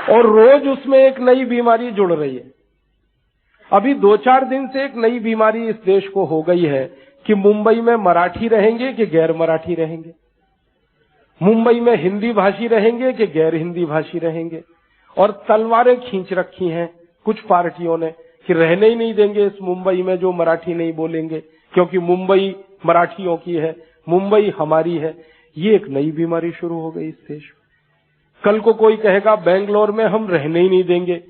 और रोज उसमें एक नई बीमारी जुड़ रही है। अभी 2-4 दिन से एक नई बीमारी इस देश को हो गई है कि मुंबई में मराठी रहेंगे कि गैर मराठी रहेंगे, मुंबई में हिंदी भाषी रहेंगे कि गैर हिंदी भाषी रहेंगे। और तलवारें खींच रखी हैं कुछ पार्टियों ने कि रहने ही नहीं देंगे इस मुंबई में जो मराठी नहीं बोलेंगे, क्योंकि मुंबई मराठियों की है, मुंबई हमारी है। ये एक नई बीमारी शुरू हो गई इस देश में। कल को कोई कहेगा बेंगलोर में हम रहने ही नहीं देंगे,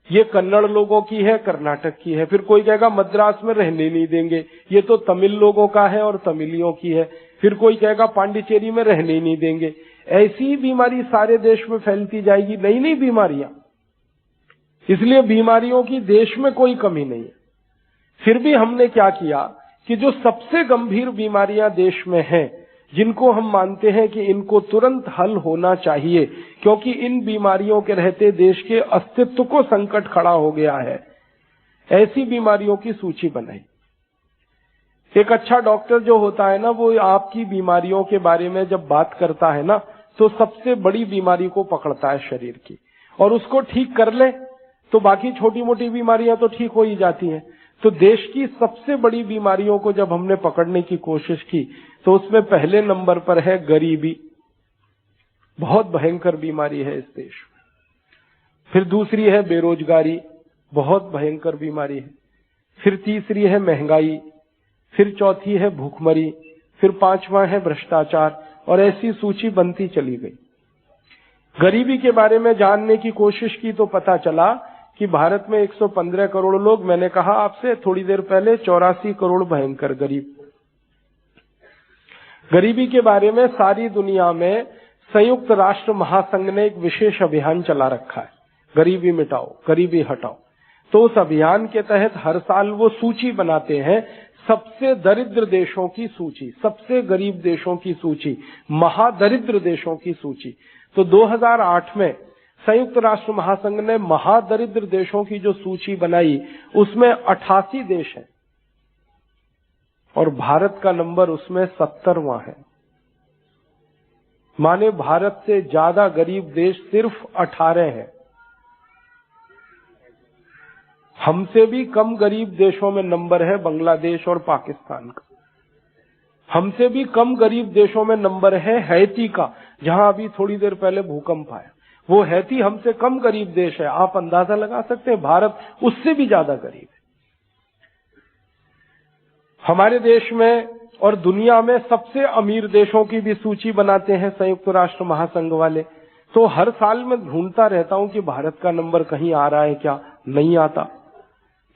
ये कन्नड़ लोगों की है, कर्नाटक की है। फिर कोई कहेगा मद्रास में रहने नहीं देंगे, ये तो तमिल लोगों का है और तमिलियों की है। फिर कोई कहेगा पांडिचेरी में रहने ही नहीं देंगे। ऐसी बीमारी सारे देश में फैलती जाएगी, नई नई बीमारियां। इसलिए बीमारियों की देश में कोई कमी नहीं है। फिर भी हमने क्या किया कि जो सबसे गंभीर बीमारियां देश में हैं, जिनको हम मानते हैं कि इनको तुरंत हल होना चाहिए, क्योंकि इन बीमारियों के रहते देश के अस्तित्व को संकट खड़ा हो गया है, ऐसी बीमारियों की सूची बनाई। एक अच्छा डॉक्टर जो होता है ना, वो आपकी बीमारियों के बारे में जब बात करता है ना, तो सबसे बड़ी बीमारी को पकड़ता है शरीर की, और उसको ठीक कर ले तो बाकी छोटी मोटी बीमारियां तो ठीक हो ही जाती हैं। तो देश की सबसे बड़ी बीमारियों को जब हमने पकड़ने की कोशिश की तो उसमें पहले नंबर पर है गरीबी। बहुत भयंकर बीमारी है इस देश में। फिर दूसरी है बेरोजगारी, बहुत भयंकर बीमारी है। फिर तीसरी है महंगाई, फिर चौथी है भूखमरी, फिर पांचवा है भ्रष्टाचार, और ऐसी सूची बनती चली गई। गरीबी के बारे में जानने की कोशिश की तो पता चला कि भारत में 115 करोड़ लोग, मैंने कहा आपसे थोड़ी देर पहले 84 करोड़ भयंकर गरीब। गरीबी के बारे में सारी दुनिया में संयुक्त राष्ट्र महासंघ ने एक विशेष अभियान चला रखा है, गरीबी मिटाओ, गरीबी हटाओ। तो उस अभियान के तहत हर साल वो सूची बनाते हैं, सबसे दरिद्र देशों की सूची, सबसे गरीब देशों की सूची, महादरिद्र देशों की सूची। तो 2008 में संयुक्त राष्ट्र महासंघ ने महादरिद्र देशों की जो सूची बनाई, उसमें 88 देश हैं और भारत का नंबर उसमें 70वां है। माने भारत से ज्यादा गरीब देश सिर्फ 18 हैं। हमसे भी कम गरीब देशों में नंबर है बांग्लादेश और पाकिस्तान का। हमसे भी कम गरीब देशों में नंबर है हैती का, जहां अभी थोड़ी देर पहले भूकंप आया। वो हैती हमसे कम गरीब देश है। आप अंदाजा लगा सकते हैं, भारत उससे भी ज्यादा गरीब है। हमारे देश में और दुनिया में सबसे अमीर देशों की भी सूची बनाते हैं संयुक्त राष्ट्र महासंघ वाले। तो हर साल मैं ढूंढता रहता हूं कि भारत का नंबर कहीं आ रहा है क्या, नहीं आता।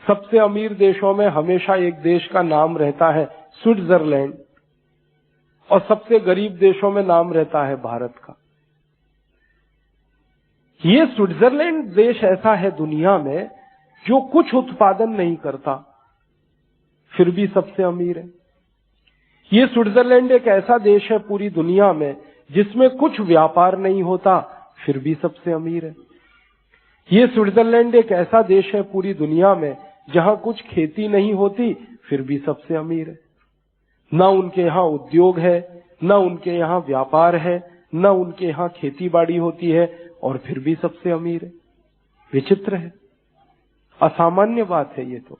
सबसे अमीर देशों में हमेशा एक देश का नाम रहता है स्विट्जरलैंड, और सबसे गरीब देशों में नाम रहता है भारत का। ये स्विट्जरलैंड देश ऐसा है दुनिया में जो कुछ उत्पादन नहीं करता, फिर भी सबसे अमीर है। ये स्विट्जरलैंड एक ऐसा देश है पूरी दुनिया में जिसमें कुछ व्यापार नहीं होता, फिर भी सबसे अमीर है। ये स्विट्जरलैंड एक ऐसा देश है पूरी दुनिया में जहां कुछ खेती नहीं होती, फिर भी सबसे अमीर है। ना उनके यहाँ उद्योग है, ना उनके यहाँ व्यापार है, ना उनके यहाँ खेती बाड़ी होती है, और फिर भी सबसे अमीर है। विचित्र है, असामान्य बात है ये तो।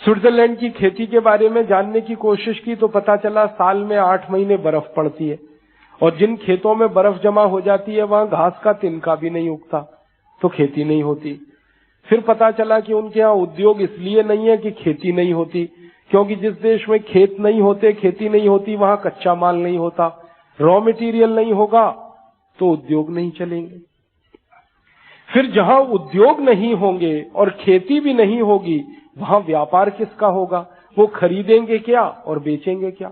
स्विट्जरलैंड की खेती के बारे में जानने की कोशिश की तो पता चला साल में 8 महीने बर्फ पड़ती है, और जिन खेतों में बर्फ जमा हो जाती है वहां घास का तिनका भी नहीं उगता, तो खेती नहीं होती। फिर पता चला कि उनके यहाँ उद्योग इसलिए नहीं है कि खेती नहीं होती, क्योंकि जिस देश में खेत नहीं होते, खेती नहीं होती, वहां कच्चा माल नहीं होता, रॉ मटेरियल नहीं होगा, तो उद्योग नहीं चलेंगे। फिर जहां उद्योग नहीं होंगे और खेती भी नहीं होगी, वहां व्यापार किसका होगा? वो खरीदेंगे क्या और बेचेंगे क्या?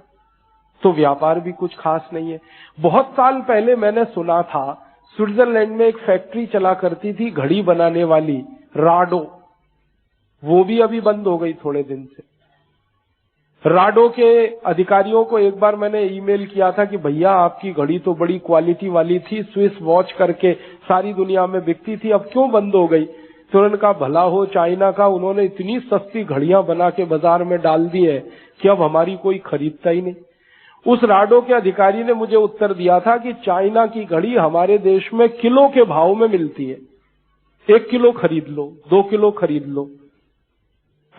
तो व्यापार भी कुछ खास नहीं है। बहुत साल पहले मैंने सुना था स्विट्जरलैंड में एक फैक्ट्री चला करती थी घड़ी बनाने वाली, राडो, वो भी अभी बंद हो गई थोड़े दिन से। राडो के अधिकारियों को एक बार मैंने ईमेल किया था कि भैया आपकी घड़ी तो बड़ी क्वालिटी वाली थी, स्विस वॉच करके सारी दुनिया में बिकती थी, अब क्यों बंद हो गई? तो उन्होंने कहा भला हो चाइना का, उन्होंने इतनी सस्ती घड़ियां बना के बाजार में डाल दी है कि अब हमारी कोई खरीदता ही नहीं। उस राडो के अधिकारी ने मुझे उत्तर दिया था कि चाइना की घड़ी हमारे देश में किलो के भाव में मिलती है, 1 किलो खरीद लो, 2 किलो खरीद लो।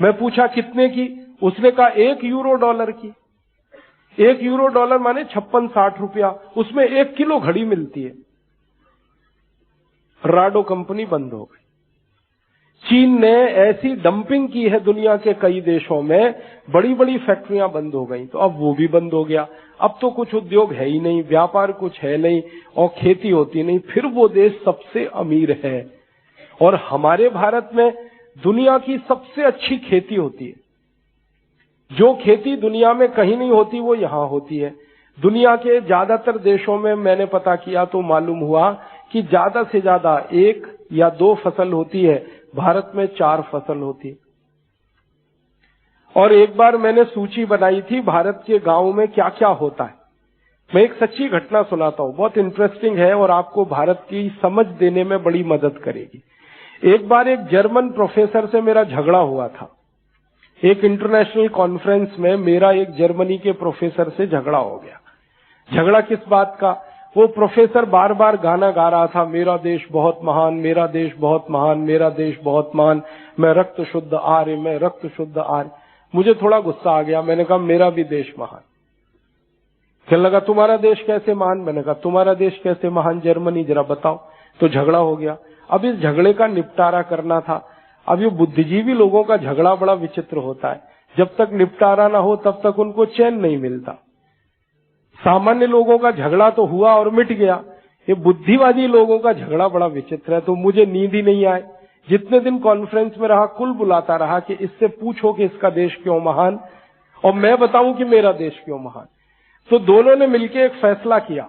मैं पूछा कितने की? उसने कहा 1 यूरो डॉलर की। 1 यूरो डॉलर माने 56-60 रुपया, उसमें 1 किलो घड़ी मिलती है। राडो कंपनी बंद हो गई। चीन ने ऐसी डंपिंग की है दुनिया के कई देशों में, बड़ी बड़ी फैक्ट्रियां बंद हो गई, तो अब वो भी बंद हो गया। अब तो कुछ उद्योग है ही नहीं, व्यापार कुछ है नहीं और खेती होती नहीं, फिर वो देश सबसे अमीर है। और हमारे भारत में दुनिया की सबसे अच्छी खेती होती है। जो खेती दुनिया में कहीं नहीं होती वो यहां होती है। दुनिया के ज्यादातर देशों में मैंने पता किया तो मालूम हुआ कि ज्यादा से ज्यादा 1 या 2 फसल होती है, भारत में 4 फसल होती है। और एक बार मैंने सूची बनाई थी भारत के गांव में क्या क्या होता है। मैं एक सच्ची घटना सुनाता हूं, बहुत इंटरेस्टिंग है और आपको भारत की समझ देने में बड़ी मदद करेगी। एक बार एक जर्मन प्रोफेसर से मेरा झगड़ा हुआ था। एक इंटरनेशनल कॉन्फ्रेंस में मेरा एक जर्मनी के प्रोफेसर से झगड़ा हो गया। झगड़ा किस बात का? वो प्रोफेसर बार बार गाना गा रहा था, मेरा देश बहुत महान, मेरा देश बहुत महान, मेरा देश बहुत महान, मैं रक्त शुद्ध आर्य, मैं रक्त शुद्ध आर्य। मुझे थोड़ा गुस्सा आ गया। मैंने कहा मेरा भी देश महान। कहने लगा तुम्हारा देश कैसे महान? मैंने कहा तुम्हारा देश कैसे महान? जर्मनी, जरा बताओ। तो झगड़ा हो गया। अब इस झगड़े का निपटारा करना था। अब ये बुद्धिजीवी लोगों का झगड़ा बड़ा विचित्र होता है, जब तक निपटारा ना हो तब तक उनको चैन नहीं मिलता। सामान्य लोगों का झगड़ा तो हुआ और मिट गया, ये बुद्धिवादी लोगों का झगड़ा बड़ा विचित्र है। तो मुझे नींद ही नहीं आए। जितने दिन कॉन्फ्रेंस में रहा कुल बुलाता रहा कि इससे पूछो कि इसका देश क्यों महान और मैं बताऊं कि मेरा देश क्यों महान। तो दोनों ने मिलकर एक फैसला किया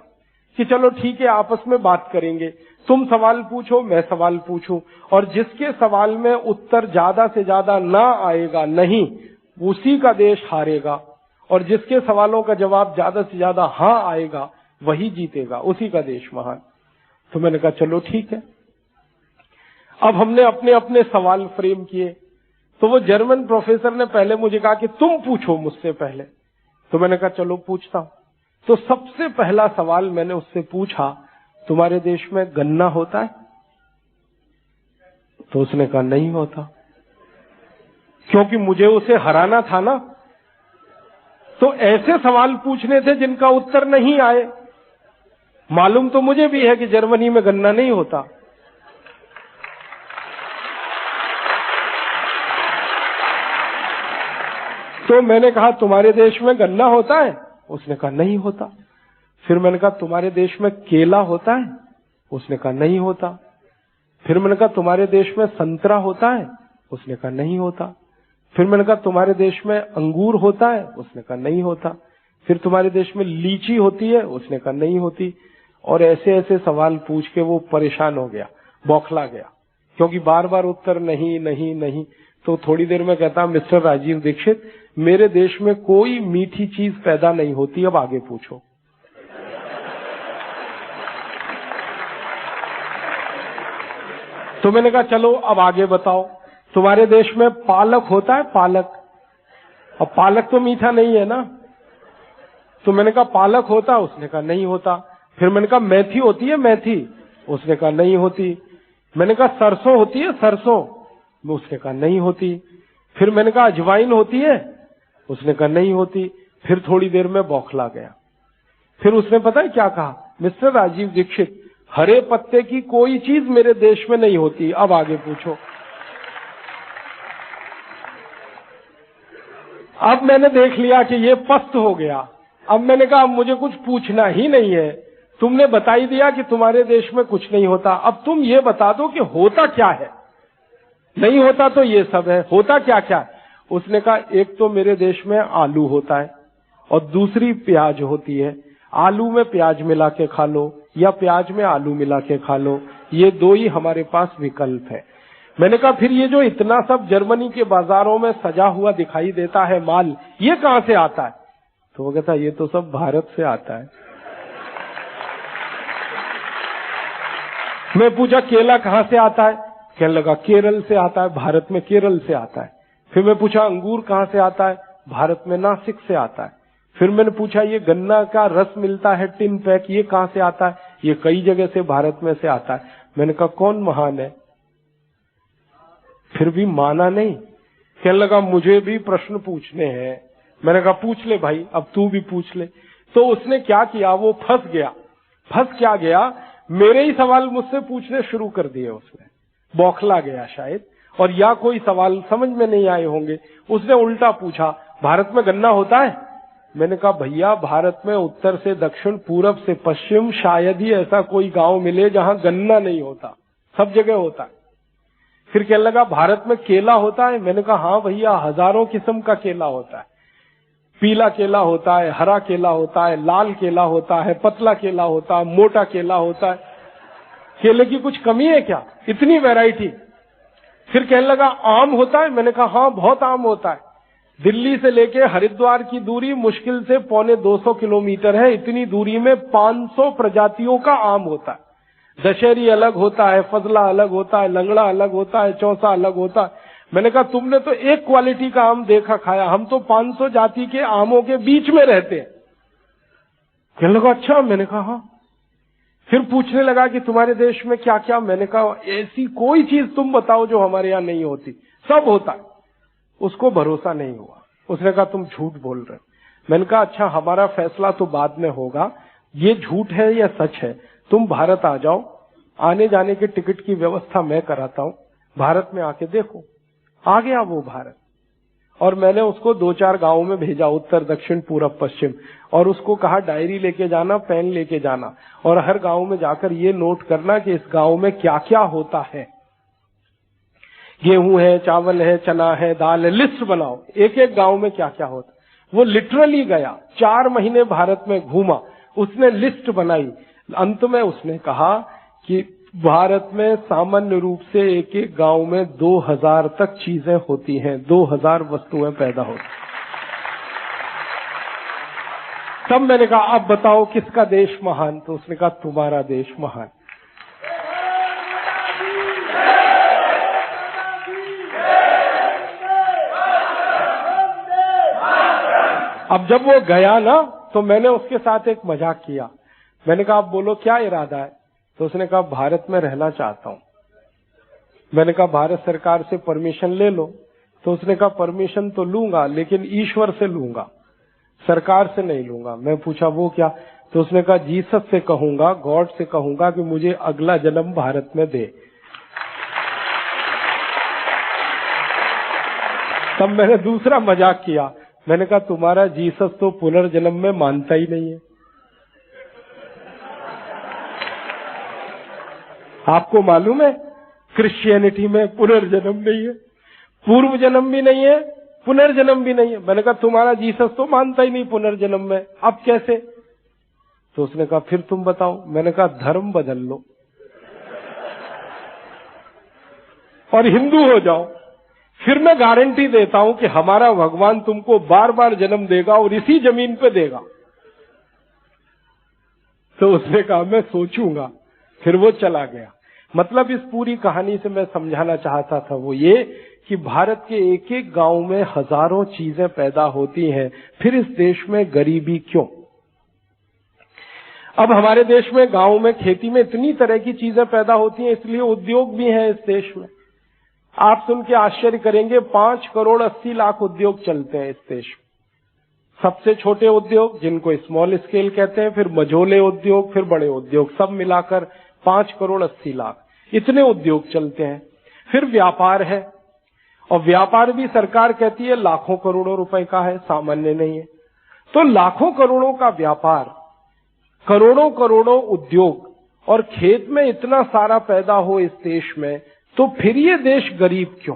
कि चलो ठीक है, आपस में बात करेंगे, तुम सवाल पूछो, मैं सवाल पूछूं, और जिसके सवाल में उत्तर ज्यादा से ज्यादा ना आएगा नहीं, उसी का देश हारेगा, और जिसके सवालों का जवाब ज्यादा से ज्यादा हाँ आएगा वही जीतेगा, उसी का देश महान। तो मैंने कहा चलो ठीक है। अब हमने अपने अपने सवाल फ्रेम किए। तो वो जर्मन प्रोफेसर ने पहले मुझे कहा कि तुम पूछो मुझसे पहले। तो मैंने कहा चलो पूछता हूं। तो सबसे पहला सवाल मैंने उससे पूछा, तुम्हारे देश में गन्ना होता है? तो उसने कहा नहीं होता। क्योंकि मुझे उसे हराना था ना, तो ऐसे सवाल पूछने थे जिनका उत्तर नहीं आए। मालूम तो मुझे भी है कि जर्मनी में गन्ना नहीं होता। तो मैंने कहा तुम्हारे देश में गन्ना होता है? उसने कहा नहीं होता। फिर मैंने कहा तुम्हारे देश में केला होता है? उसने कहा नहीं होता। फिर मैंने कहा तुम्हारे देश में संतरा होता है? उसने कहा नहीं होता। फिर मैंने कहा तुम्हारे देश में अंगूर होता है? उसने कहा नहीं होता। फिर तुम्हारे देश में लीची होती है? उसने कहा नहीं होती। और ऐसे ऐसे सवाल पूछ के वो परेशान हो गया, बौखला गया, क्योंकि बार बार उत्तर नहीं नहीं नहीं। तो थोड़ी देर में कहता, मिस्टर राजीव दीक्षित, मेरे देश में कोई मीठी चीज पैदा नहीं होती, अब आगे पूछो। तो मैंने कहा चलो अब आगे बताओ, तुम्हारे देश में पालक होता है? पालक। अब पालक तो मीठा नहीं है ना। तो मैंने कहा पालक होता है? उसने कहा नहीं होता। फिर मैंने कहा मेथी होती है? मेथी। उसने कहा नहीं होती। मैंने कहा सरसों होती है? सरसों। उसने कहा नहीं होती। फिर मैंने कहा अजवाइन होती है? उसने कहा नहीं होती। फिर थोड़ी देर में बौखला गया। फिर उसने पता है क्या कहा, मिस्टर राजीव दीक्षित, हरे पत्ते की कोई चीज मेरे देश में नहीं होती, अब आगे पूछो। अब मैंने देख लिया कि ये पस्त हो गया। अब मैंने कहा अब मुझे कुछ पूछना ही नहीं है, तुमने बता ही दिया कि तुम्हारे देश में कुछ नहीं होता, अब तुम ये बता दो कि होता क्या है। नहीं होता तो ये सब है, होता क्या क्या है? उसने कहा एक तो मेरे देश में आलू होता है और दूसरी प्याज होती है। आलू में प्याज मिला के खा लो या प्याज में आलू मिला के खा लो, ये दो ही हमारे पास विकल्प है। मैंने कहा फिर ये जो इतना सब जर्मनी के बाजारों में सजा हुआ दिखाई देता है माल, ये कहां से आता है? तो वो कहता ये तो सब भारत से आता है। मैं पूछा केला कहां से आता है? कहने लगा केरल से आता है, भारत में केरल से आता है। फिर मैं पूछा अंगूर कहां से आता है? भारत में नासिक से आता है। फिर मैंने पूछा ये गन्ना का रस मिलता है टिन पैक, ये कहां से आता है? ये कई जगह से भारत में से आता है। मैंने कहा कौन महान है? फिर भी माना नहीं। कहने लगा मुझे भी प्रश्न पूछने हैं। मैंने कहा पूछ ले भाई, अब तू भी पूछ ले। तो उसने क्या किया, वो फंस गया। फंस क्या गया, मेरे ही सवाल मुझसे पूछने शुरू कर दिए उसने। बौखला गया शायद, और या कोई सवाल समझ में नहीं आए होंगे। उसने उल्टा पूछा, भारत में गन्ना होता है? मैंने कहा भैया भारत में उत्तर से दक्षिण, पूरब से पश्चिम शायद ही ऐसा कोई गांव मिले जहां गन्ना नहीं होता, सब जगह होता है। फिर कहने लगा भारत में केला होता है? मैंने कहा हाँ भैया, हजारों किस्म का केला होता है। पीला केला होता है, हरा केला होता है, लाल केला होता है, पतला केला होता है, मोटा केला होता है। केले की कुछ कमी है क्या, इतनी वैरायटी? फिर कहने लगा आम होता है? मैंने कहा हाँ बहुत आम होता है। दिल्ली से लेके हरिद्वार की दूरी मुश्किल से 250 किलोमीटर है। इतनी दूरी में 500 प्रजातियों का आम होता है। दशहरी अलग होता है, फजला अलग होता है, लंगड़ा अलग होता है, चौसा अलग होता है। मैंने कहा तुमने तो एक क्वालिटी का आम देखा खाया, हम तो 500 जाति के आमों के बीच में रहते हैं। कहने लगा अच्छा। मैंने कहा हाँ। फिर पूछने लगा कि तुम्हारे देश में क्या क्या? मैंने कहा ऐसी कोई चीज तुम बताओ जो हमारे यहाँ नहीं होती, सब होता है। उसको भरोसा नहीं हुआ, उसने कहा तुम झूठ बोल रहे। मैंने कहा अच्छा हमारा फैसला तो बाद में होगा, ये झूठ है या सच है। तुम भारत आ जाओ, आने जाने के टिकट की व्यवस्था मैं कराता हूं, भारत में आके देखो। आ गया वो भारत, और मैंने उसको 2-4 गांवों में भेजा, उत्तर दक्षिण पूरब पश्चिम, और उसको कहा डायरी लेके जाना, पेन लेके जाना, और हर गांव में जाकर ये नोट करना कि इस गांव में क्या क्या होता है। गेहूं है, चावल है, चना है, दाल है, लिस्ट बनाओ एक एक गांव में क्या क्या होता। वो लिटरली गया, 4 महीने भारत में घूमा, उसने लिस्ट बनाई। अंत में उसने कहा कि भारत में सामान्य रूप से एक एक गांव में 2000 तक चीजें होती हैं, 2000 वस्तुएं पैदा होती। तब मैंने कहा अब बताओ किसका देश महान? तो उसने कहा तुम्हारा देश महान। अब जब वो गया ना, तो मैंने उसके साथ एक मजाक किया। मैंने कहा आप बोलो क्या इरादा है? तो उसने कहा भारत में रहना चाहता हूं। मैंने कहा भारत सरकार से परमिशन ले लो। तो उसने कहा परमिशन तो लूंगा, लेकिन ईश्वर से लूंगा, सरकार से नहीं लूंगा। मैं पूछा वो क्या? तो उसने कहा जीसस से कहूंगा, गॉड से कहूंगा कि मुझे अगला जन्म भारत में दे। तब मैंने दूसरा मजाक किया। मैंने कहा तुम्हारा जीसस तो पुनर्जन्म में मानता ही नहीं है। आपको मालूम है क्रिश्चियनिटी में पुनर्जन्म नहीं है, पूर्व जन्म भी नहीं है, पुनर्जन्म भी नहीं है। मैंने कहा तुम्हारा जीसस तो मानता ही नहीं पुनर्जन्म में, अब कैसे? तो उसने कहा फिर तुम बताओ। मैंने कहा धर्म बदल लो और हिंदू हो जाओ, फिर मैं गारंटी देता हूं कि हमारा भगवान तुमको बार बार जन्म देगा और इसी जमीन पे देगा। तो उसने कहा मैं सोचूंगा। फिर वो चला गया। मतलब इस पूरी कहानी से मैं समझाना चाहता था वो ये कि भारत के एक एक गांव में हजारों चीजें पैदा होती हैं, फिर इस देश में गरीबी क्यों? अब हमारे देश में गांव में खेती में इतनी तरह की चीजें पैदा होती हैं, इसलिए उद्योग भी हैं इस देश में। आप सुन के आश्चर्य करेंगे, 5 करोड़ 80 लाख उद्योग चलते हैं इस देश में। सबसे छोटे उद्योग जिनको स्मॉल स्केल कहते हैं, फिर मझोले उद्योग, फिर बड़े उद्योग, सब मिलाकर 5 करोड़ 80 लाख इतने उद्योग चलते हैं। फिर व्यापार है, और व्यापार भी सरकार कहती है लाखों करोड़ों रुपए का है, सामान्य नहीं है। तो लाखों करोड़ों का व्यापार, करोड़ों करोड़ों उद्योग, और खेत में इतना सारा पैदा हो इस देश में, तो फिर ये देश गरीब क्यों?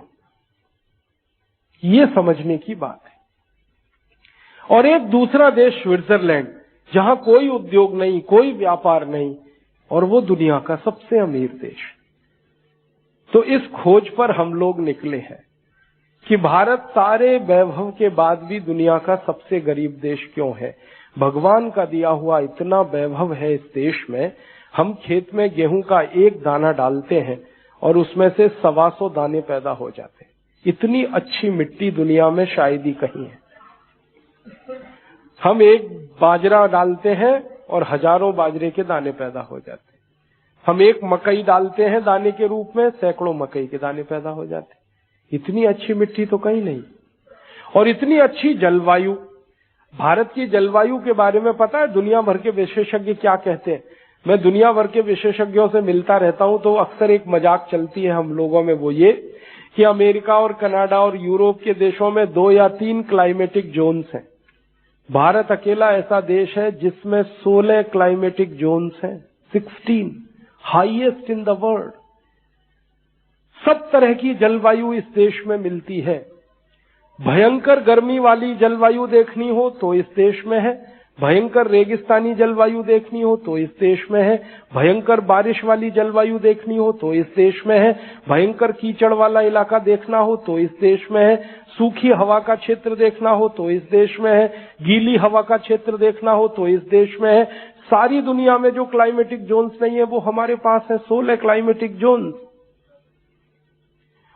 ये समझने की बात है। और एक दूसरा देश स्विट्जरलैंड, जहां कोई उद्योग नहीं, कोई व्यापार नहीं, और वो दुनिया का सबसे अमीर देश। तो इस खोज पर हम लोग निकले हैं कि भारत सारे वैभव के बाद भी दुनिया का सबसे गरीब देश क्यों है। भगवान का दिया हुआ इतना वैभव है इस देश में, हम खेत में गेहूं का एक दाना डालते हैं और उसमें से 125 दाने पैदा हो जाते हैं। इतनी अच्छी मिट्टी दुनिया में शायद ही कहीं है। हम एक बाजरा डालते हैं और हजारों बाजरे के दाने पैदा हो जाते हैं। हम एक मकई डालते हैं दाने के रूप में, सैकड़ों मकई के दाने पैदा हो जाते हैं। इतनी अच्छी मिट्टी तो कहीं नहीं, और इतनी अच्छी जलवायु। भारत की जलवायु के बारे में पता है दुनिया भर के विशेषज्ञ क्या कहते हैं? मैं दुनिया भर के विशेषज्ञों से मिलता रहता हूं, तो अक्सर एक मजाक चलती है हम लोगों में, वो ये कि अमेरिका और कनाडा और यूरोप के देशों में 2 या 3 क्लाइमेटिक जोन्स हैं। भारत अकेला ऐसा देश है जिसमें 16 क्लाइमेटिक जोन्स हैं, 16, हाईएस्ट इन द वर्ल्ड। सब तरह की जलवायु इस देश में मिलती है। भयंकर गर्मी वाली जलवायु देखनी हो तो इस देश में है, भयंकर रेगिस्तानी जलवायु देखनी हो तो इस देश में है, भयंकर बारिश वाली जलवायु देखनी हो तो इस देश में है, भयंकर कीचड़ वाला इलाका देखना हो तो इस देश में है, सूखी हवा का क्षेत्र देखना हो तो इस देश में है, गीली हवा का क्षेत्र देखना हो तो इस देश में है। सारी दुनिया में जो क्लाइमेटिक जोन्स नहीं है वो हमारे पास है, 16 क्लाइमेटिक जोन्स।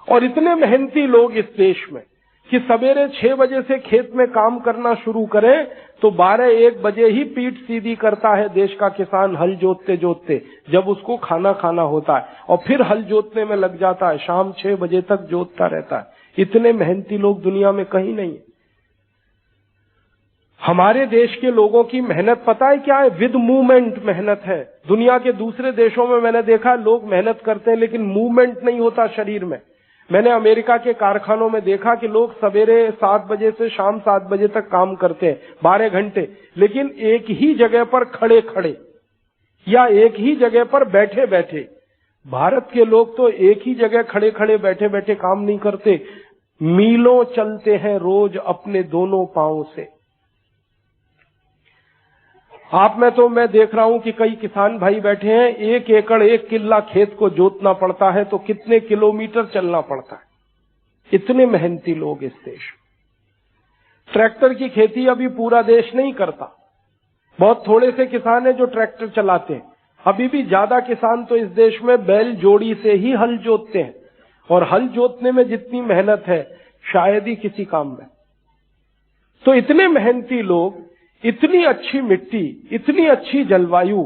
और इतने मेहनती लोग इस देश में कि सवेरे 6 बजे से खेत में काम करना शुरू करें तो 12-1 बजे ही पीठ सीधी करता है देश का किसान, हल जोतते जोतते, जब उसको खाना खाना होता है, और फिर हल जोतने में लग जाता है, शाम 6 बजे तक जोतता रहता है। इतने मेहनती लोग दुनिया में कहीं नहीं है। हमारे देश के लोगों की मेहनत पता है क्या है? विद मूवमेंट मेहनत है। दुनिया के दूसरे देशों में मैंने देखा लोग मेहनत करते हैं लेकिन मूवमेंट नहीं होता शरीर में। मैंने अमेरिका के कारखानों में देखा कि लोग सवेरे 7 बजे से शाम 7 बजे तक काम करते हैं, 12 घंटे, लेकिन एक ही जगह पर खड़े खड़े या एक ही जगह पर बैठे बैठे। भारत के लोग तो एक ही जगह खड़े खड़े बैठे बैठे काम नहीं करते, मीलों चलते हैं रोज अपने दोनों पांवों से। आप में तो मैं देख रहा हूं कि कई किसान भाई बैठे हैं, 1 एकड़ 1 किल्ला खेत को जोतना पड़ता है तो कितने किलोमीटर चलना पड़ता है। इतने मेहनती लोग इस देश। ट्रैक्टर की खेती अभी पूरा देश नहीं करता, बहुत थोड़े से किसान हैं जो ट्रैक्टर चलाते हैं। अभी भी ज्यादा किसान तो इस देश में बैल जोड़ी से ही हल जोतते हैं, और हल जोतने में जितनी मेहनत है शायद ही किसी काम में। तो इतने मेहनती लोग, इतनी अच्छी मिट्टी, इतनी अच्छी जलवायु,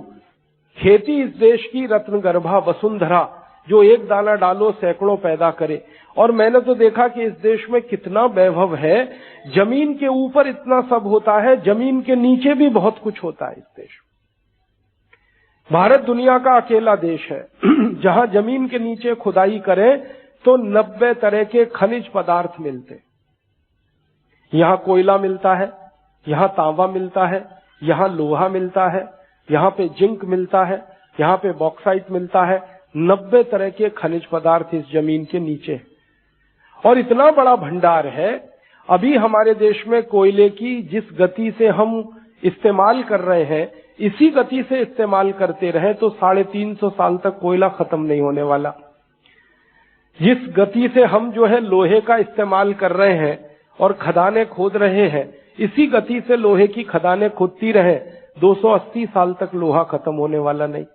खेती इस देश की रत्नगर्भा वसुंधरा, जो एक दाना डालो सैकड़ों पैदा करे। और मैंने तो देखा कि इस देश में कितना वैभव है। जमीन के ऊपर इतना सब होता है, जमीन के नीचे भी बहुत कुछ होता है इस देश। भारत दुनिया का अकेला देश है जहां जमीन के नीचे खुदाई करें तो 90 तरह के खनिज पदार्थ मिलते। यहां कोयला मिलता है, यहां तांबा मिलता है, यहां लोहा मिलता है, यहां पे जिंक मिलता है, यहां पे बॉक्साइट मिलता है। 90 तरह के खनिज पदार्थ इस जमीन के नीचे है, और इतना बड़ा भंडार है। अभी हमारे देश में कोयले की जिस गति से हम इस्तेमाल कर रहे हैं, इसी गति से इस्तेमाल करते रहे तो 350 साल तक कोयला खत्म नहीं होने वाला। जिस गति से हम जो है लोहे का इस्तेमाल कर रहे हैं और खदानें खोद रहे हैं, इसी गति से लोहे की खदानें खोदती रहे, 280 साल तक लोहा खत्म होने वाला नहीं।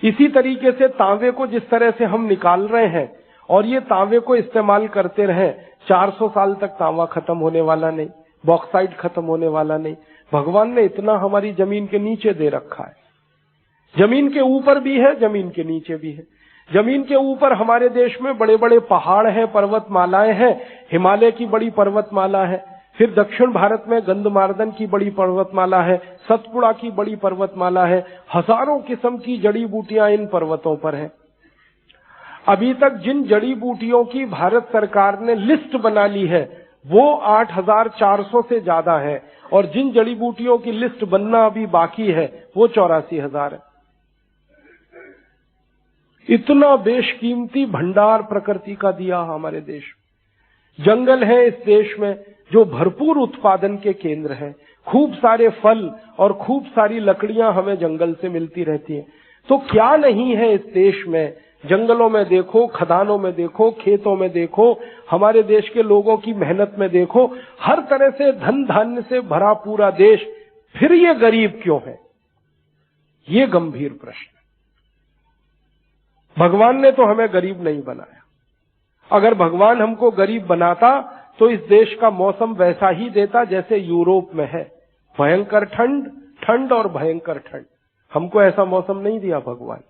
इसी तरीके से तांबे को जिस तरह से हम निकाल रहे हैं और ये तांबे को इस्तेमाल करते रहे, 400 साल तक तांबा खत्म होने वाला नहीं, बॉक्साइट खत्म होने वाला नहीं। भगवान ने इतना हमारी जमीन के नीचे दे रखा है। जमीन के ऊपर भी है, जमीन के नीचे भी है। जमीन के ऊपर हमारे देश में बड़े बड़े पहाड़ हैं, पर्वतमालाएं हैं। हिमालय की बड़ी पर्वतमाला है, फिर दक्षिण भारत में गंधमार्दन की बड़ी पर्वतमाला है, सतपुड़ा की बड़ी पर्वतमाला है। हजारों किस्म की जड़ी बूटियां इन पर्वतों पर हैं। अभी तक जिन जड़ी बूटियों की भारत सरकार ने लिस्ट बना ली है वो 8,400 से ज्यादा है, और जिन जड़ी बूटियों की लिस्ट बनना अभी बाकी है वो 84,000 है। इतना बेशकीमती भंडार प्रकृति का दिया हमारे देश। जंगल है इस देश में जो भरपूर उत्पादन के केंद्र हैं। खूब सारे फल और खूब सारी लकड़ियां हमें जंगल से मिलती रहती हैं। तो क्या नहीं है इस देश में? जंगलों में देखो, खदानों में देखो, खेतों में देखो, हमारे देश के लोगों की मेहनत में देखो, हर तरह से धन धान्य से भरा पूरा देश, फिर ये गरीब क्यों है? ये गंभीर प्रश्न। भगवान ने तो हमें गरीब नहीं बनाया। अगर भगवान हमको गरीब बनाता तो इस देश का मौसम वैसा ही देता जैसे यूरोप में है। भयंकर ठंड, ठंड और भयंकर ठंड। हमको ऐसा मौसम नहीं दिया भगवान।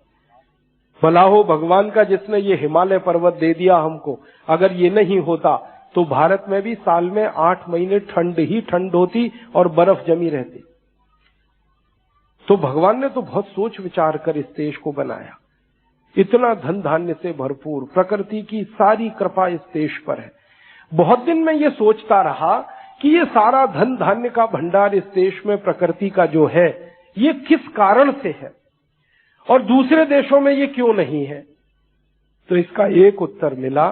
भला हो भगवान का जिसने ये हिमालय पर्वत दे दिया हमको। अगर ये नहीं होता तो भारत में भी साल में 8 महीने ठंड ही ठंड होती और बर्फ जमी रहती। तो भगवान ने तो बहुत सोच विचार कर इस देश को बनाया। इतना धन धान्य से भरपूर, प्रकृति की सारी कृपा इस देश पर है। बहुत दिन मैं ये सोचता रहा कि ये सारा धन धान्य का भंडार इस देश में प्रकृति का जो है, ये किस कारण से है और दूसरे देशों में ये क्यों नहीं है। तो इसका एक उत्तर मिला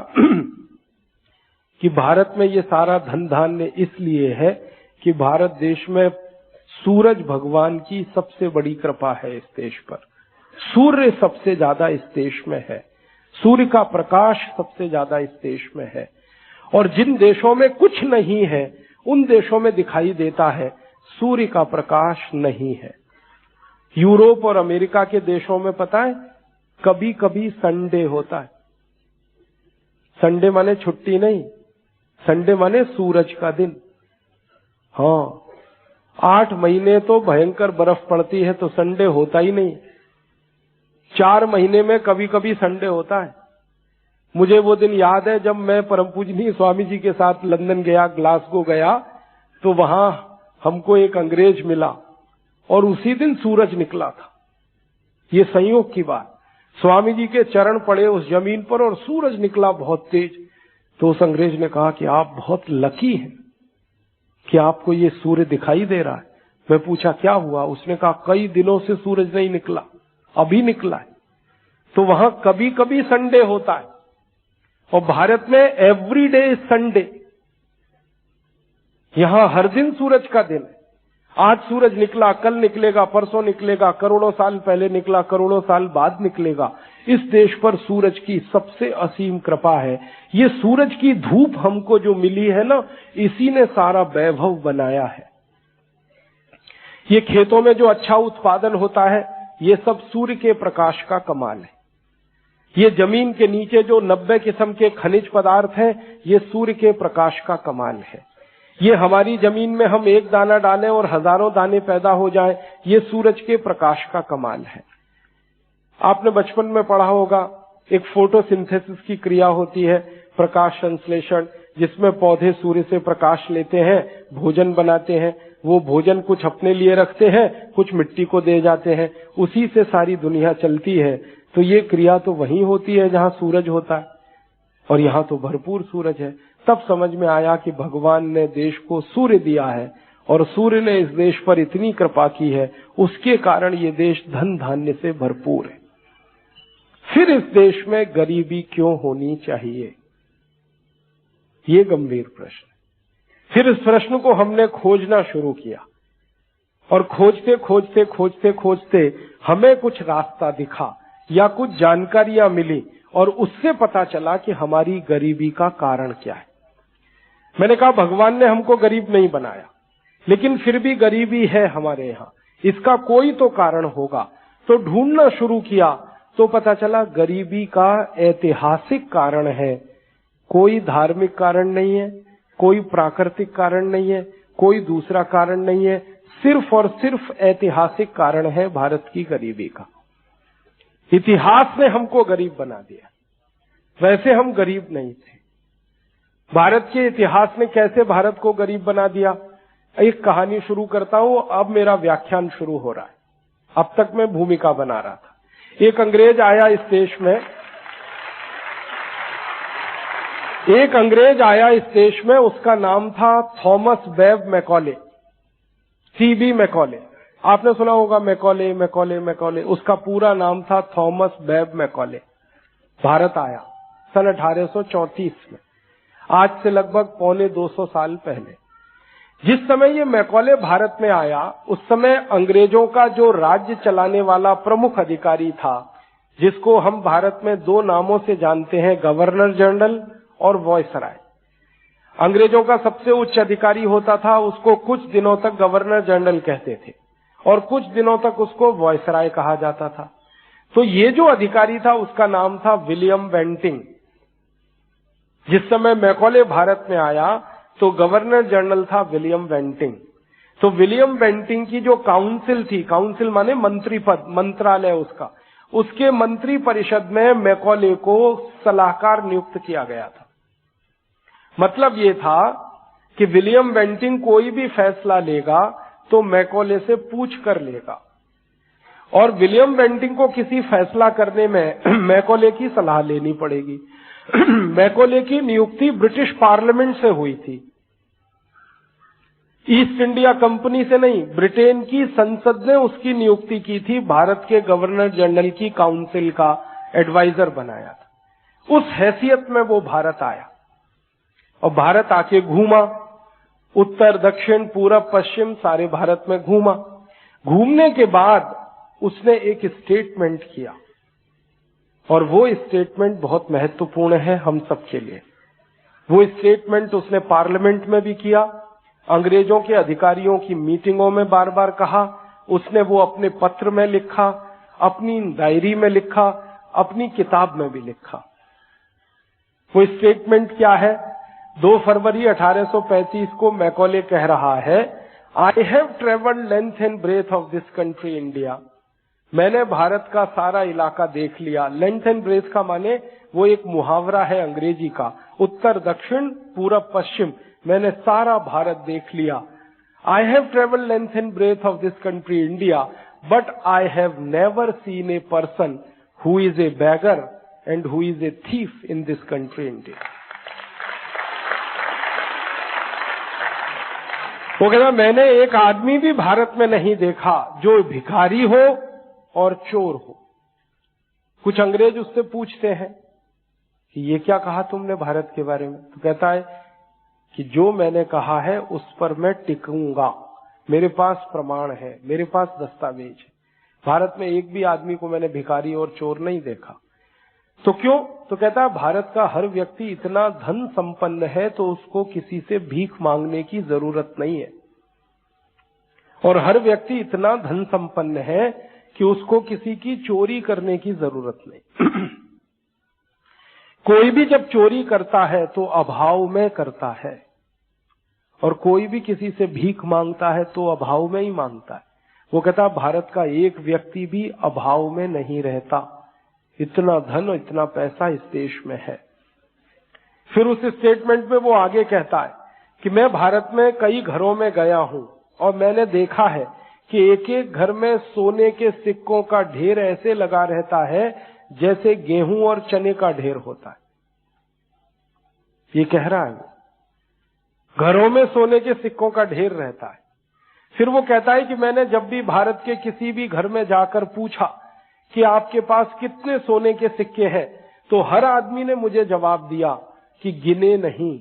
कि भारत में ये सारा धन धान्य इसलिए है कि भारत देश में सूरज भगवान की सबसे बड़ी कृपा है इस देश पर। सूर्य सबसे ज्यादा इस देश में है, सूर्य का प्रकाश सबसे ज्यादा इस देश में है। और जिन देशों में कुछ नहीं है उन देशों में दिखाई देता है सूर्य का प्रकाश नहीं है। यूरोप और अमेरिका के देशों में पता है कभी कभी संडे होता है। संडे माने छुट्टी नहीं, संडे माने सूरज का दिन। हाँ, 8 महीने तो भयंकर बर्फ पड़ती है तो संडे होता ही नहीं। 4 महीने में कभी कभी संडे होता है। मुझे वो दिन याद है जब मैं परम पूजनीय स्वामी जी के साथ लंदन गया, ग्लासगो गया, तो वहां हमको एक अंग्रेज मिला और उसी दिन सूरज निकला था। ये संयोग की बात। स्वामी जी के चरण पड़े उस जमीन पर और सूरज निकला बहुत तेज। तो उस अंग्रेज ने कहा कि आप बहुत लकी हैं कि आपको ये सूर्य दिखाई दे रहा है। मैं पूछा क्या हुआ? उसने कहा कई दिनों से सूरज नहीं निकला, अभी निकला है। तो वहां कभी कभी संडे होता है और भारत में एवरीडे संडे। यहां हर दिन सूरज का दिन है। आज सूरज निकला, कल निकलेगा, परसों निकलेगा, करोड़ों साल पहले निकला, करोड़ों साल बाद निकलेगा। इस देश पर सूरज की सबसे असीम कृपा है। ये सूरज की धूप हमको जो मिली है ना, इसी ने सारा वैभव बनाया है। ये खेतों में जो अच्छा उत्पादन होता है, ये सब सूर्य के प्रकाश का कमाल है। ये जमीन के नीचे जो 90 किस्म के खनिज पदार्थ हैं, ये सूर्य के प्रकाश का कमाल है। ये हमारी जमीन में हम एक दाना डालें और हजारों दाने पैदा हो जाएं, ये सूरज के प्रकाश का कमाल है। आपने बचपन में पढ़ा होगा एक फोटोसिंथेसिस की क्रिया होती है, प्रकाश संश्लेषण, जिसमें पौधे सूर्य से प्रकाश लेते हैं, भोजन बनाते हैं। वो भोजन कुछ अपने लिए रखते हैं, कुछ मिट्टी को दे जाते हैं, उसी से सारी दुनिया चलती है। तो ये क्रिया तो वहीं होती है जहां सूरज होता है और यहां तो भरपूर सूरज है। तब समझ में आया कि भगवान ने देश को सूर्य दिया है और सूर्य ने इस देश पर इतनी कृपा की है, उसके कारण ये देश धन धान्य से भरपूर है। फिर इस देश में गरीबी क्यों होनी चाहिए? ये गंभीर प्रश्न। फिर इस प्रश्न को हमने खोजना शुरू किया और खोजते खोजते खोजते खोजते हमें कुछ रास्ता दिखा या कुछ जानकारियां मिली और उससे पता चला कि हमारी गरीबी का कारण क्या है। मैंने कहा भगवान ने हमको गरीब नहीं बनाया, लेकिन फिर भी गरीबी है हमारे यहाँ, इसका कोई तो कारण होगा। तो ढूंढना शुरू किया तो पता चला गरीबी का ऐतिहासिक कारण है, कोई धार्मिक कारण नहीं है, कोई प्राकृतिक कारण नहीं है, कोई दूसरा कारण नहीं है, सिर्फ और सिर्फ ऐतिहासिक कारण है भारत की गरीबी का। इतिहास ने हमको गरीब बना दिया, वैसे हम गरीब नहीं थे। भारत के इतिहास ने कैसे भारत को गरीब बना दिया? एक कहानी शुरू करता हूं, अब मेरा व्याख्यान शुरू हो रहा है। अब तक मैं भूमिका बना रहा था। एक अंग्रेज आया इस देश में, एक अंग्रेज आया इस देश में, उसका नाम था थॉमस बेब मैकॉले, सीबी मैकॉले। आपने सुना होगा मैकॉले मैकॉले मैकॉले, उसका पूरा नाम था थॉमस बेब मैकॉले। भारत आया सन 1834 में, आज से लगभग 250 साल पहले। जिस समय ये मैकॉले भारत में आया, उस समय अंग्रेजों का जो राज्य चलाने वाला प्रमुख अधिकारी था, जिसको हम भारत में 2 नामों से जानते हैं, गवर्नर जनरल और वायसराय। अंग्रेजों का सबसे उच्च अधिकारी होता था, उसको कुछ दिनों तक गवर्नर जनरल कहते थे और कुछ दिनों तक उसको वायसराय कहा जाता था। तो ये जो अधिकारी था उसका नाम था विलियम बेंटिंग। जिस समय मैकॉले भारत में आया तो गवर्नर जनरल था विलियम बेंटिंग। तो विलियम बेंटिंग की जो काउंसिल थी, काउंसिल माने मंत्री पद, मंत्रालय उसका, उसके मंत्री परिषद में मैकॉले को सलाहकार नियुक्त किया गया था। मतलब ये था कि विलियम बेंटिंग कोई भी फैसला लेगा तो मैकॉले से पूछ कर लेगा, और विलियम बेंटिंग को किसी फैसला करने में मैकॉले की सलाह लेनी पड़ेगी। मैकॉले की नियुक्ति ब्रिटिश पार्लियामेंट से हुई थी, ईस्ट इंडिया कंपनी से नहीं। ब्रिटेन की संसद ने उसकी नियुक्ति की थी, भारत के गवर्नर जनरल की काउंसिल का एडवाइजर बनाया था। उस हैसियत में वो भारत आया और भारत आके घूमा, उत्तर दक्षिण पूरब पश्चिम सारे भारत में घूमा। घूमने के बाद उसने एक स्टेटमेंट किया, और वो स्टेटमेंट बहुत महत्वपूर्ण है हम सबके लिए। वो स्टेटमेंट उसने पार्लियामेंट में भी किया, अंग्रेजों के अधिकारियों की मीटिंगों में बार बार कहा, उसने वो अपने पत्र में लिखा, अपनी डायरी में लिखा, अपनी किताब में भी लिखा। वो स्टेटमेंट क्या है? 2 फरवरी 1835 को मैकॉले कह रहा है, I have travelled length and breadth of this country India. मैंने भारत का सारा इलाका देख लिया। लेंथ एंड ब्रेथ का माने वो एक मुहावरा है अंग्रेजी का, उत्तर दक्षिण पूरब पश्चिम, मैंने सारा भारत देख लिया। I have travelled length and breadth of this country India, but I have never seen a person who is a beggar and who is a thief in this country India. वो कहता मैंने एक आदमी भी भारत में नहीं देखा जो भिखारी हो और चोर हो। कुछ अंग्रेज उससे पूछते हैं कि ये क्या कहा तुमने भारत के बारे में? तो कहता है कि जो मैंने कहा है उस पर मैं टिकूंगा, मेरे पास प्रमाण है, मेरे पास दस्तावेज है। भारत में एक भी आदमी को मैंने भिखारी और चोर नहीं देखा। तो क्यों? तो कहता है भारत का हर व्यक्ति इतना धन संपन्न है तो उसको किसी से भीख मांगने की जरूरत नहीं है, और हर व्यक्ति इतना धन संपन्न है कि उसको किसी की चोरी करने की जरूरत नहीं। कोई भी जब चोरी करता है तो अभाव में करता है, और कोई भी किसी से भीख मांगता है तो अभाव में ही मांगता है। वो कहता भारत का एक व्यक्ति भी अभाव में नहीं रहता, इतना धन और इतना पैसा इस देश में है। फिर उस स्टेटमेंट में वो आगे कहता है कि मैं भारत में कई घरों में गया हूं और मैंने देखा है कि एक एक घर में सोने के सिक्कों का ढेर ऐसे लगा रहता है जैसे गेहूं और चने का ढेर होता है। ये कह रहा है वो, घरों में सोने के सिक्कों का ढेर रहता है। फिर वो कहता है कि मैंने जब भी भारत के किसी भी घर में जाकर पूछा कि आपके पास कितने सोने के सिक्के हैं, तो हर आदमी ने मुझे जवाब दिया कि गिने नहीं।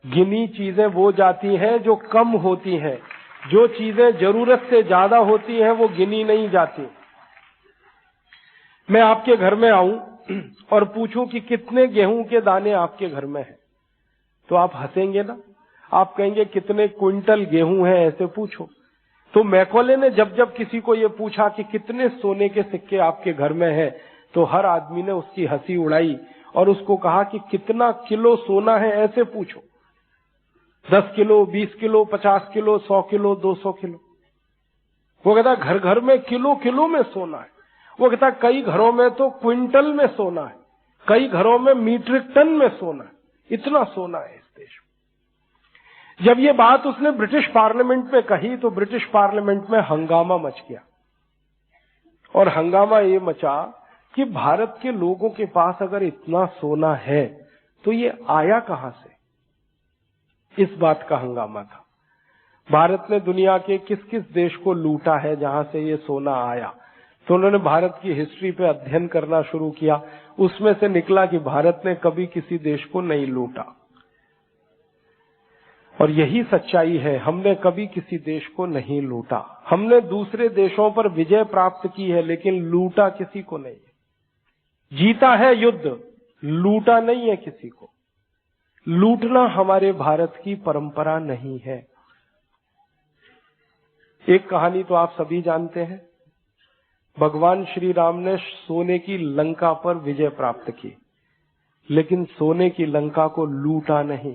गिनी चीजें वो जाती हैं जो कम होती हैं, जो चीजें जरूरत से ज्यादा होती हैं वो गिनी नहीं जाती। मैं आपके घर में आऊं और पूछूं कि कितने गेहूं के दाने आपके घर में हैं, तो आप हंसेंगे ना, आप कहेंगे कितने क्विंटल गेहूं है, ऐसे पूछो। तो मैकॉले ने जब जब किसी को ये पूछा कि कितने सोने के सिक्के आपके घर में है, तो हर आदमी ने उसकी हंसी उड़ाई और उसको कहा कि कितना किलो सोना है, ऐसे पूछो। 10 kilo, 20 kilo, 50 kilo, 100 kilo, 200 kilo. वो कहता घर घर में किलो किलो में सोना है। वो कहता कई घरों में तो क्विंटल में सोना है, कई घरों में मीट्रिक टन में सोना है, इतना सोना है इस देश में। जब ये बात उसने ब्रिटिश पार्लियामेंट में कही तो ब्रिटिश पार्लियामेंट में हंगामा मच गया, और हंगामा ये मचा कि भारत के लोगों के पास अगर इतना सोना है तो ये आया कहां से। इस बात का हंगामा था। भारत ने दुनिया के किस किस देश को लूटा है जहां से ये सोना आया, तो उन्होंने भारत की हिस्ट्री पे अध्ययन करना शुरू किया। उसमें से निकला कि भारत ने कभी किसी देश को नहीं लूटा, और यही सच्चाई है, हमने कभी किसी देश को नहीं लूटा। हमने दूसरे देशों पर विजय प्राप्त की है लेकिन लूटा किसी को नहीं। जीता है युद्ध, लूटा नहीं है किसी को। लूटना हमारे भारत की परंपरा नहीं है। एक कहानी तो आप सभी जानते हैं, भगवान श्री राम ने सोने की लंका पर विजय प्राप्त की, लेकिन सोने की लंका को लूटा नहीं,